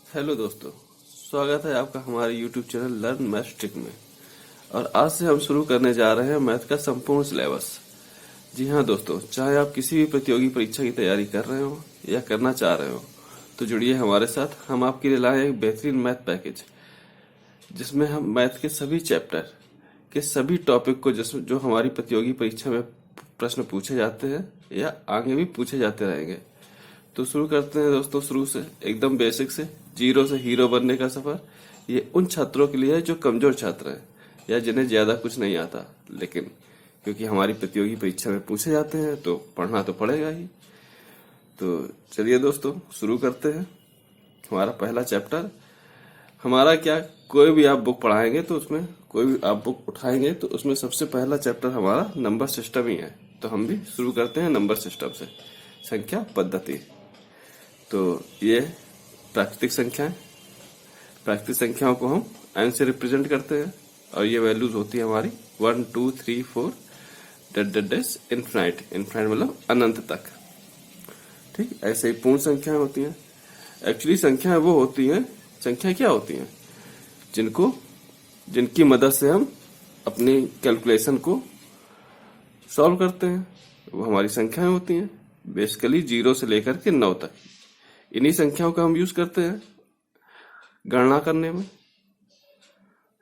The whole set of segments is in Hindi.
हेलो दोस्तों, स्वागत है आपका हमारे YouTube channel learn math trick में। और आज से हम शुरू करने जा रहे हैं मैथ का संपूर्ण सिलेबस। जी हाँ दोस्तों, चाहे आप किसी भी प्रतियोगी परीक्षा की तैयारी कर रहे हो या करना चाह रहे हो तो जुड़िए हमारे साथ। हम आपके लिए लाए एक बेहतरीन मैथ पैकेज जिसमें हम मैथ के सभी चैप्टर के सभी टॉपिक को जो हमारी प्रतियोगी परीक्षा में प्रश्न पूछे जाते हैं या आगे भी पूछे जाते रहेंगे। तो शुरू करते हैं दोस्तों, शुरू से एकदम बेसिक से। जीरो से हीरो बनने का सफर ये उन छात्रों के लिए है जो कमजोर छात्र हैं या जिन्हें ज्यादा कुछ नहीं आता, लेकिन क्योंकि हमारी प्रतियोगी परीक्षा में पूछे जाते हैं तो पढ़ना तो पड़ेगा ही। तो चलिए दोस्तों शुरू करते हैं। हमारा पहला चैप्टर, हमारा क्या, कोई भी आप बुक पढ़ाएंगे तो उसमें, कोई भी आप बुक उठाएंगे तो उसमें सबसे पहला चैप्टर हमारा नंबर सिस्टम ही है। तो हम भी शुरू करते हैं नंबर सिस्टम से, संख्या पद्धति। तो ये प्राकृतिक संख्याएं, प्राकृतिक संख्याओं को हम n से रिप्रेजेंट करते हैं और ये वैल्यूज होती है हमारी 1 2 3 4 डैश इनफाइनाइट। इनफाइनाइट मतलब अनंत तक। ठीक, ऐसे ही पूर्ण संख्याएं होती हैं। एक्चुअली संख्याएं वो होती हैं, संख्याएं क्या होती हैं, जिनकी मदद से हम अपनी कैलकुलेशन को सॉल्व करते हैं, वो हमारी संख्याएं होती हैं। बेसिकली 0 से लेकर के 9 तक इन्हीं संख्याओं का हम यूज करते हैं गणना करने में,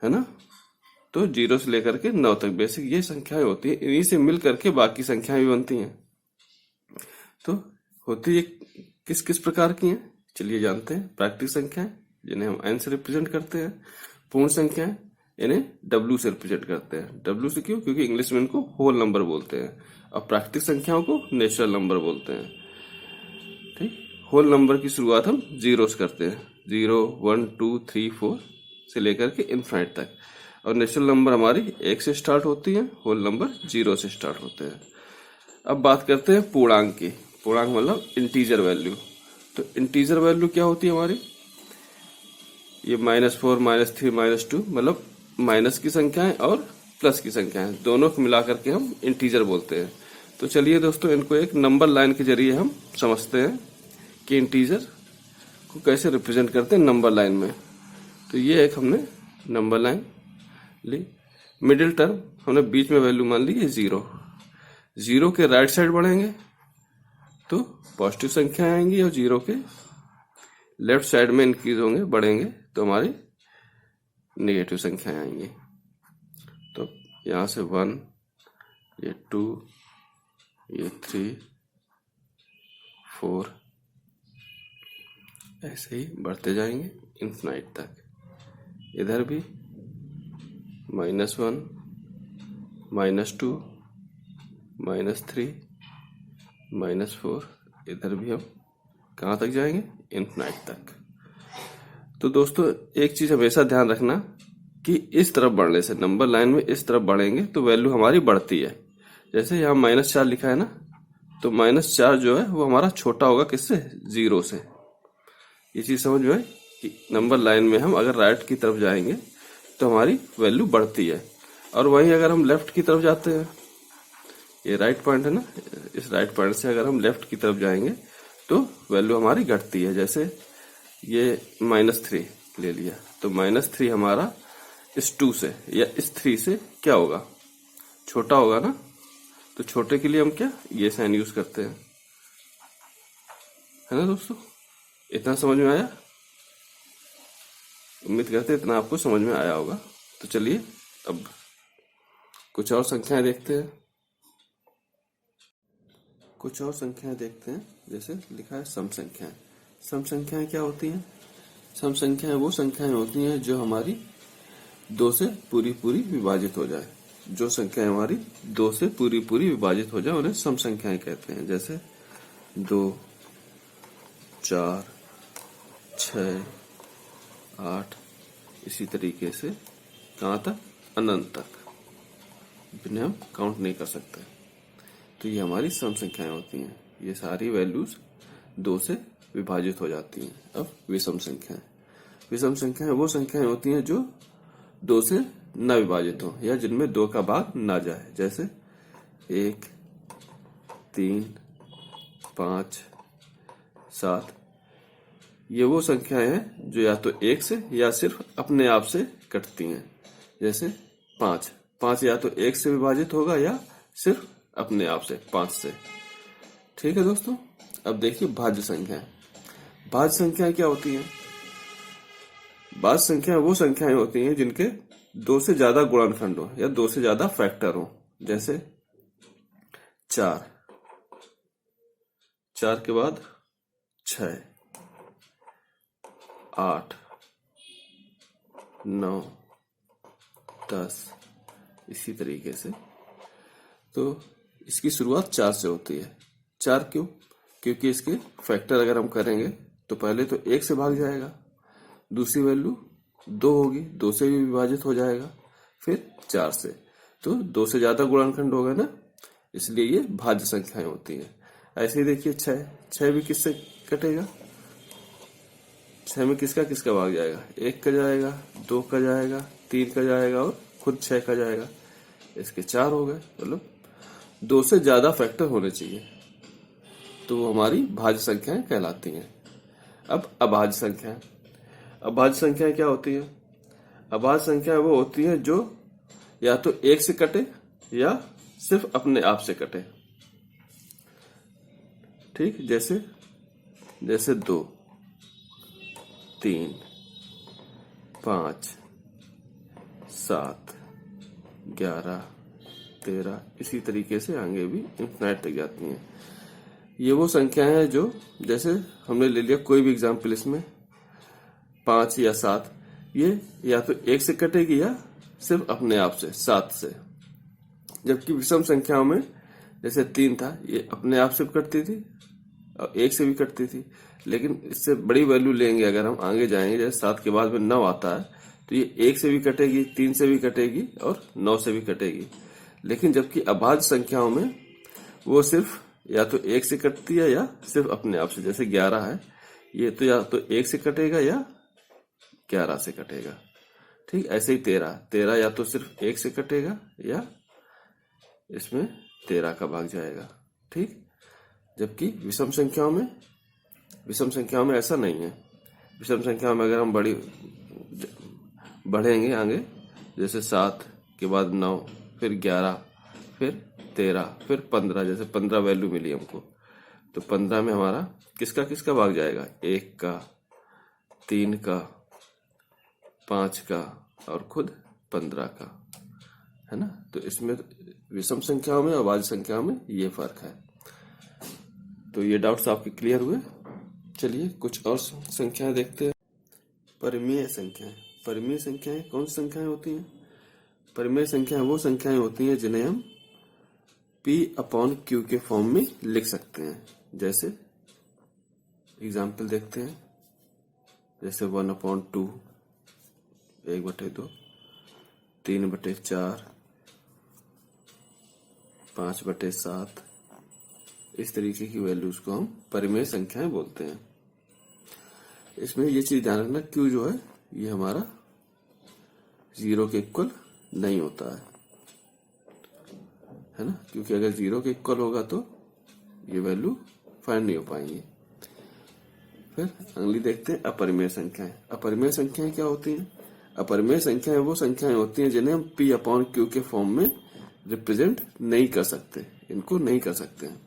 है ना। तो 0 से लेकर के 9 तक बेसिक ये संख्याएं होती हैं। इन्हीं से मिल करके बाकी संख्याएं भी बनती हैं। तो होती है किस किस प्रकार की हैं, चलिए जानते हैं। प्राकृतिक संख्याएं जिन्हें हम n से रिप्रेजेंट करते हैं। पूर्ण संख्याएं इन्हें w से रिप्रेजेंट करते हैं। w से क्यों, क्योंकि इंग्लिश में इनको होल नंबर बोलते हैं और प्राकृतिक संख्याओं को नेचुरल नंबर बोलते हैं। ठीक, होल नंबर की शुरुआत हम 0 से करते हैं, 0 1 2 3 4 से लेकर के इनफाइनाइट तक। और नेचुरल नंबर हमारी 1 से स्टार्ट होती है, होल नंबर 0 से स्टार्ट होते हैं। अब बात करते हैं पूर्णांक की। पूर्णांक मतलब इंटीजर वैल्यू। तो इंटीजर वैल्यू क्या होती है हमारी, ये -4 -3 -2 मतलब माइनस की संख्याएं और प्लस की संख्याएं दोनों को मिलाकर के हम इंटीजर बोलते हैं। तो चलिए दोस्तों इनको एक नंबर लाइन के जरिए हम समझते हैं कि इंटीजर को कैसे रिप्रेजेंट करते हैं नंबर लाइन में। तो ये एक हमने नंबर लाइन ली, मिडिल टर्म हमने बीच में वैल्यू मान ली है 0। 0 के राइट साइड बढ़ेंगे तो पॉजिटिव संख्या आएंगी और 0 के लेफ्ट साइड में इंक्रीज होंगे, बढ़ेंगे तो हमारी नेगेटिव संख्याएं आएंगी। तो यहां से 1, ये 2, ये 3 4 ऐसे ही बढ़ते जाएंगे इनफाइनाइट तक। इधर भी -1 -2 -3 -4, इधर भी हम कहाँ तक जाएंगे, इनफाइनाइट तक। तो दोस्तों एक चीज हमेशा ध्यान रखना कि इस तरफ बढ़ने से, नंबर लाइन में इस तरफ बढ़ेंगे तो वैल्यू हमारी बढ़ती है। जैसे यहाँ -4 लिखा है ना, तो -4 जो है वो हमारा छोटा होगा किससे, 0 से। ये चीज समझ में कि नंबर लाइन में हम अगर राइट की तरफ जाएंगे तो हमारी वैल्यू बढ़ती है, और वहीं अगर हम लेफ्ट की तरफ जाते हैं, ये राइट पॉइंट है ना, इस राइट पॉइंट से अगर हम लेफ्ट की तरफ जाएंगे तो वैल्यू हमारी घटती है। जैसे ये -3 ले लिया तो -3 हमारा इस 2 से या इस 3 से क्या होगा, छोटा होगा ना। तो छोटे के लिए हम क्या, ये साइन यूज करते हैं, है ना दोस्तों। इतना समझ में आया, उम्मीद करते हैं इतना आपको समझ में आया होगा। तो चलिए अब कुछ और संख्याएं देखते हैं। कुछ और संख्याएं देखते हैं, जैसे लिखा है सम संख्याएं। सम संख्याएं क्या होती हैं, सम संख्याएं वो संख्याएं होती हैं जो हमारी 2 से पूरी पूरी विभाजित हो जाए। जो संख्याएं हमारी 2 से पूरी पूरी विभाजित हो जाए उन्हें सम संख्याएं कहते हैं। जैसे 2 4 6 8, इसी तरीके से कहाँ तक, अनंत तक, जिन्हें हम काउंट नहीं कर सकते। तो ये हमारी सम संख्याएं होती हैं। ये सारी वैल्यूज 2 से विभाजित हो जाती हैं। अब विषम संख्याएं, विषम संख्याएं वो संख्याएं होती हैं जो 2 से न विभाजित हो या जिनमें 2 का भाग ना जाए। जैसे 1 3 5 7, ये वो संख्याएं हैं जो या तो एक से या सिर्फ अपने आप से कटती हैं। जैसे 5, 5 या तो एक से विभाजित होगा या सिर्फ अपने आप से 5 से। ठीक है दोस्तों, अब देखिए भाज्य संख्याएं। भाज्य संख्याएं क्या होती हैं? भाज्य संख्याएं वो संख्याएं होती हैं जिनके 2 से ज्यादा गुणनखंड हो या 2 से ज्यादा फैक्टर हो। जैसे 4, 4 के बाद 6, 8, 9, 10, इसी तरीके से। तो इसकी शुरुआत 4 से होती है। 4 क्यों? क्योंकि इसके फैक्टर अगर हम करेंगे तो पहले तो 1 से भाग जाएगा, दूसरी वैल्यू 2 होगी, 2 से भी विभाजित हो जाएगा, फिर 4 से। तो 2 से ज्यादा गुणनखंड होगा ना, इसलिए ये भाज्य संख्याएं होती हैं। ऐसे ही देखिए 6, 6 भी किससे कटेगा? 6 में किसका किसका भाग जाएगा? 1 का जाएगा, 2 का जाएगा, 3 का जाएगा और खुद 6 का जाएगा। इसके 4 हो गए। मतलब 2 से ज्यादा फैक्टर होने चाहिए, तो वो हमारी भाज्य संख्याएं कहलाती हैं। अब अभाज्य संख्याएं। अभाज्य संख्याएं क्या होती है? अभाज्य संख्याएं वो होती है जो या तो 1 से कटे या सिर्फ अपने आप से कटे। ठीक, जैसे 2, 3, 5, 7, 11, 13, इसी तरीके से आगे भी इंफिनाइट तक जाती हैं। ये वो संख्याएं हैं जो, जैसे हमने ले लिया कोई भी एग्जाम्पल इसमें 5 या 7, ये या तो 1 से कटेगी या सिर्फ अपने आप से 7 से। जबकि विषम संख्याओं में जैसे 3 था, ये अपने आप से भी कटती थी और 1 से भी कटती थी। लेकिन इससे बड़ी वैल्यू लेंगे अगर हम आगे जाएंगे, जैसे 7 के बाद में 9 आता है, तो ये 1 से भी कटेगी, 3 से भी कटेगी और 9 से भी कटेगी। लेकिन जबकि अभाज्य संख्याओं में वो सिर्फ या तो 1 से कटती है या सिर्फ अपने आप से। जैसे 11 है, ये तो या तो 1 से कटेगा या 11 से कटेगा। ठीक, ऐसे ही 13 या तो सिर्फ 1 से कटेगा या इसमें 13 का भाग जाएगा। ठीक, जबकि विषम संख्याओं में ऐसा नहीं है। विषम संख्याओं में अगर हम बढ़ेंगे आगे, जैसे 7 के बाद 9, फिर 11, फिर 13, फिर 15, जैसे 15 वैल्यू मिली हमको, तो 15 में हमारा किसका किसका भाग जाएगा? 1 का, 3 का, 5 का और खुद 15 का, है ना। तो इसमें विषम संख्याओं में और भाज्य संख्याओं में ये फर्क है। तो ये डाउट्स आपके क्लियर हुए? चलिए कुछ और संख्याएं देखते हैं। परिमेय संख्याएं। परिमेय संख्याएं कौन सी संख्याएं होती हैं? परिमेय संख्याएं वो संख्याएं होती हैं जिन्हें हम P/Q के फॉर्म में लिख सकते हैं। जैसे एग्जाम्पल देखते हैं, जैसे 1/2, 1/2, 3/4, 5/7, इस तरीके की वैल्यूज को हम परिमेय संख्याएं बोलते हैं। इसमें ये चीज ध्यान रखना, Q जो है ये हमारा 0 के इक्वल नहीं होता है ना, क्योंकि अगर 0 के इक्वल होगा तो ये वैल्यू फाइंड नहीं हो पाएंगी। फिर अगली देखते हैं अपरिमेय संख्याएं। अपरिमेय संख्याएं क्या होती हैं? अपरिमेय संख्याएं वो संख्याएं होती हैं जिन्हें हम P/Q के फॉर्म में रिप्रेजेंट नहीं कर सकते, इनको नहीं कर सकते हैं।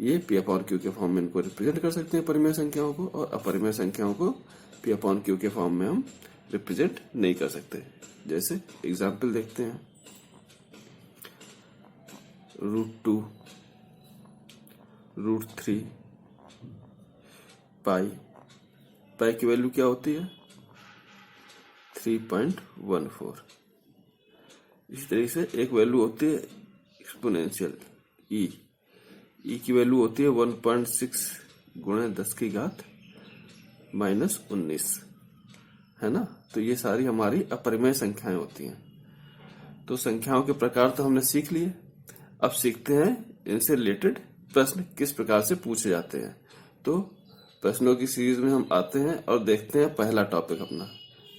ये P/Q के फॉर्म में इनको रिप्रेजेंट कर सकते हैं परिमेय संख्याओं को, और अपरिमेय संख्याओं को P/Q के फॉर्म में हम रिप्रेजेंट नहीं कर सकते। जैसे एग्जाम्पल देखते हैं, √2, √3, पाई की वैल्यू क्या होती है? 3.14। इसी तरीके से एक वैल्यू होती है एक्सपोनेंशियल ई की वैल्यू होती है 1.6 गुणे 10 की घात -19, है ना। तो ये सारी हमारी अपरिमेय संख्याएं होती हैं। तो संख्याओं के प्रकार तो हमने सीख लिए, अब सीखते हैं इनसे रिलेटेड प्रश्न किस प्रकार से पूछे जाते हैं। तो प्रश्नों की सीरीज में हम आते हैं और देखते हैं पहला टॉपिक अपना,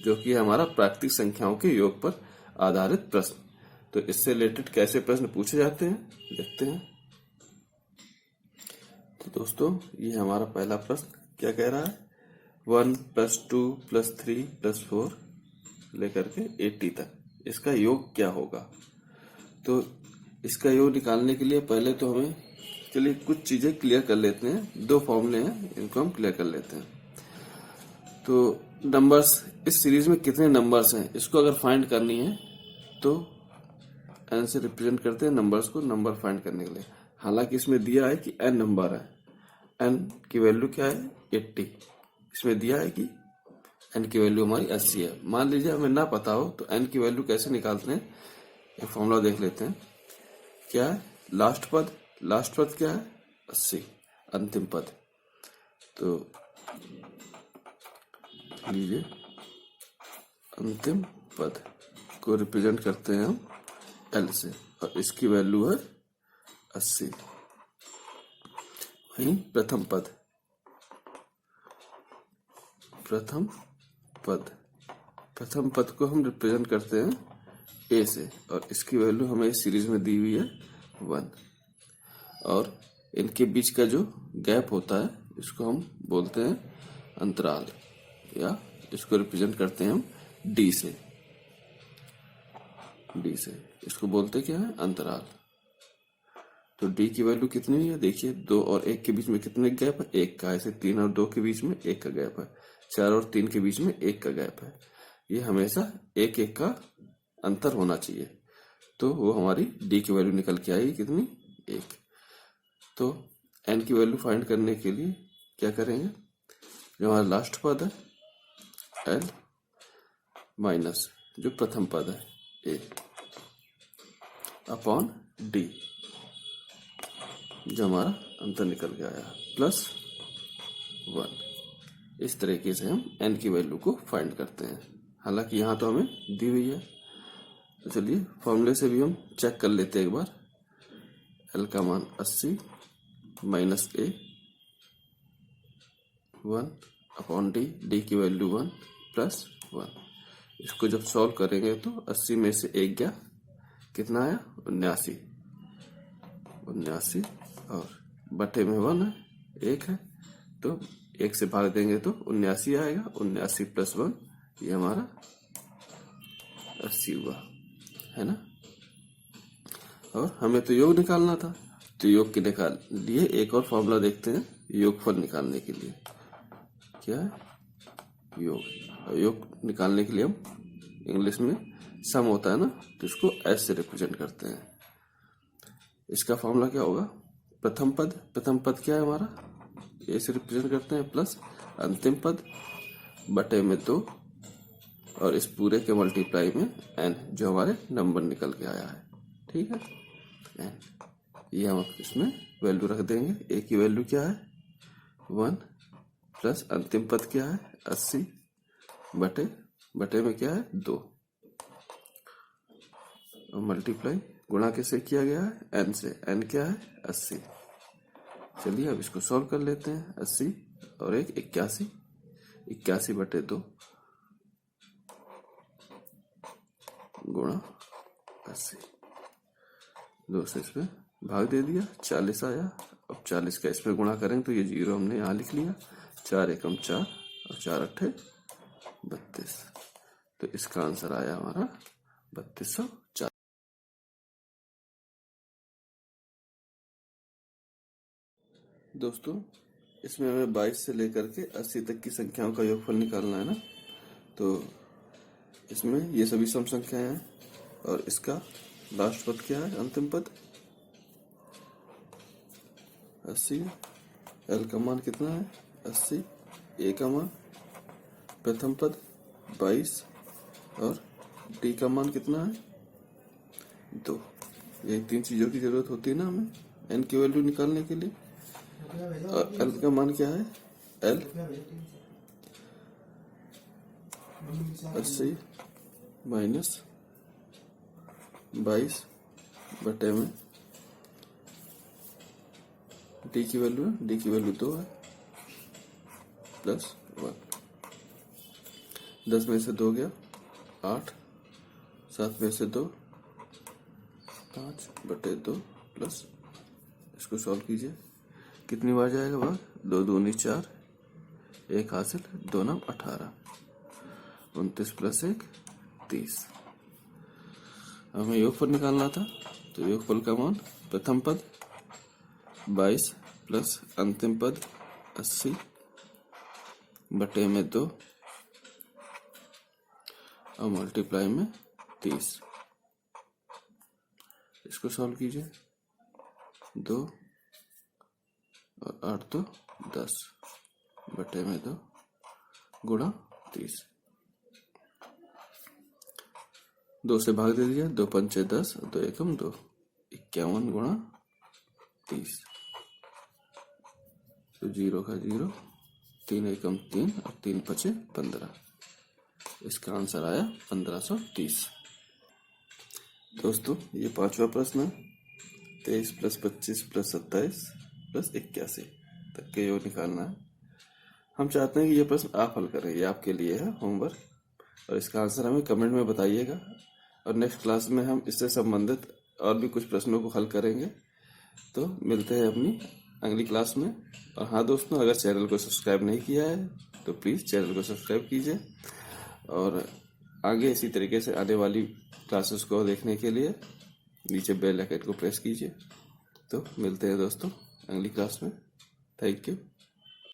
जो कि हमारा प्राकृतिक संख्याओं के योग पर आधारित प्रश्न। तो इससे रिलेटेड कैसे प्रश्न पूछे जाते हैं देखते हैं। तो दोस्तों ये हमारा पहला प्रश्न क्या कह रहा है? 1 + 2 + 3 + 4 लेकर के 80 तक, इसका योग क्या होगा। तो इसका योग निकालने के लिए पहले तो हमें चलिए कुछ चीजें क्लियर कर लेते हैं। दो फॉर्मूले हैं, इनको हम क्लियर कर लेते हैं। तो नंबर्स, इस सीरीज में कितने नंबर्स हैं इसको अगर फाइंड करनी है तो n से रिप्रेजेंट करते हैं नंबर्स को, नंबर फाइंड करने के लिए। हालांकि इसमें दिया है कि n नंबर है, n की वैल्यू क्या है 80। इसमें दिया है कि n की वैल्यू हमारी 80 है। मान लीजिए हमें ना पता हो तो n की वैल्यू कैसे निकालते हैं, एक फॉर्मूला देख लेते हैं। क्या है लास्ट पद, लास्ट पद क्या है 80, अंतिम पद। तो लीजिए अंतिम पद को रिप्रेजेंट करते हैं हम l से, और इसकी वैल्यू है 80। वहीं प्रथम पद, प्रथम पद, प्रथम पद को हम रिप्रेजेंट करते हैं a से, और इसकी वैल्यू हमें इस सीरीज में दी हुई है 1। और इनके बीच का जो गैप होता है इसको हम बोलते हैं अंतराल, या इसको रिप्रेजेंट करते हैं हम d से, d से इसको बोलते क्या है अंतराल। तो d की वैल्यू कितनी है, देखिए 2 और 1 के बीच में कितने गैप है, 1 का। ऐसे 3 और 2 के बीच में 1 का गैप है, 4 और 3 के बीच में 1 का गैप है। ये हमेशा 1-1 का अंतर होना चाहिए। तो वो हमारी d की वैल्यू निकल के आएगी कितनी, 1। तो n की वैल्यू फाइंड करने के लिए क्या करेंगे, जो हमारा लास्ट पद है l माइनस जो प्रथम पद है a अपॉन d, जो हमारा अंतर निकल के आया, प्लस 1। इस तरीके से हम n की वैल्यू को फाइंड करते हैं। हालांकि यहाँ तो हमें दी हुई है, तो चलिए फॉर्मूले से भी हम चेक कर लेते हैं एक बार। l का मान 80 minus a 1 upon d, d की वैल्यू 1 प्लस 1। इसको जब सॉल्व करेंगे तो 80 में से 1 गया, कितना आया 79, 79 और बटे में 1 है, 1 है, तो 1 से भाग देंगे तो 79 आएगा। 79 प्लस 1 ये हमारा 80 हुआ, है ना। और हमें तो योग निकालना था, तो योग के निकाल लिए एक और फॉर्मूला देखते हैं योगफल निकालने के लिए। क्या है योग, योग निकालने के लिए हम इंग्लिश में सम होता है ना, तो इसको एस से रिप्रेजेंट करते हैं। इसका फॉर्मूला क्या होगा, प्रथम पद, प्रथम पद क्या है हमारा ए से रिप्रेजेंट करते हैं, प्लस अंतिम पद बटे में 2, और इस पूरे के मल्टीप्लाई में n, जो हमारे नंबर निकल के आया है। ठीक है, n ये हम इसमें वैल्यू रख देंगे। a की वैल्यू क्या है 1 प्लस अंतिम पद क्या है 80 बटे, बटे में क्या है 2, और मल्टीप्लाई गुणा किससे किया गया है n से, n क्या है 80। चलिए अब इसको सॉल्व कर लेते हैं। 80 और 1 81, 81 बटे 2 गुणा 80, 2 से इसमें भाग दे दिया, 40 आया। अब 40 का इसमें गुणा करेंगे तो ये 0 हमने यहाँ लिख लिया, 4 एकम 4 और 4 अट्ठे 32। तो इसका आंसर आया हमारा 3240। दोस्तों इसमें हमें 22 से लेकर के 80 तक की संख्याओं का योगफल निकालना है ना। तो इसमें ये सभी सम संख्याएं हैं, और इसका लास्ट पद क्या है, अंतिम पद 80, l का मान कितना है 80, a का मान प्रथम पद 22, और d का मान कितना है 2। ये 3 चीजों की जरूरत होती है ना हमें n की वैल्यू निकालने के लिए। और l का मान क्या है, l 80 माइनस 22 बटे में d की वैल्यू है, d की वैल्यू 2 है, प्लस 1। 10 में से 2 गया 8, 7 में से 2 5 बटे 2 प्लस, इसको सॉल्व कीजिए कितनी बार जाएगा भाग, 2 दूनी 4, 1 हासिल, 2 9 18, 29 + 1 30। हमें योगफल निकालना था, तो योगफल का मान प्रथम पद 22 प्लस अंतिम पद 80 बटे में 2 और मल्टीप्लाई में 30। इसको सॉल्व कीजिए। 2 और 8 तो 10 बटे में 2 गुणा 30। 2 से भाग दे दीजिए। 2 पंचे 10, 2 एकम 2, 51 गुणा 30। तो 0 का 0, 3 एकम 3 और 3 पचे 15। इसका आंसर आया 1530। दोस्तों ये 5वां प्रश्न है। 23 + 25 + 27 + 81 तक के योग निकालना है। हम चाहते हैं कि ये प्रश्न आप हल करें, ये आपके लिए है होमवर्क, और इसका आंसर हमें कमेंट में बताइएगा। और नेक्स्ट क्लास में हम इससे संबंधित और भी कुछ प्रश्नों को हल करेंगे। तो मिलते हैं अपनी अगली क्लास में। और हाँ दोस्तों, अगर चैनल को सब्सक्राइब नहीं किया है तो प्लीज़ चैनल को सब्सक्राइब कीजिए, और आगे इसी तरीके से आने वाली क्लासेस को देखने के लिए नीचे बेल आइकन को प्रेस कीजिए। तो मिलते हैं दोस्तों अगली क्लास में। Thank you.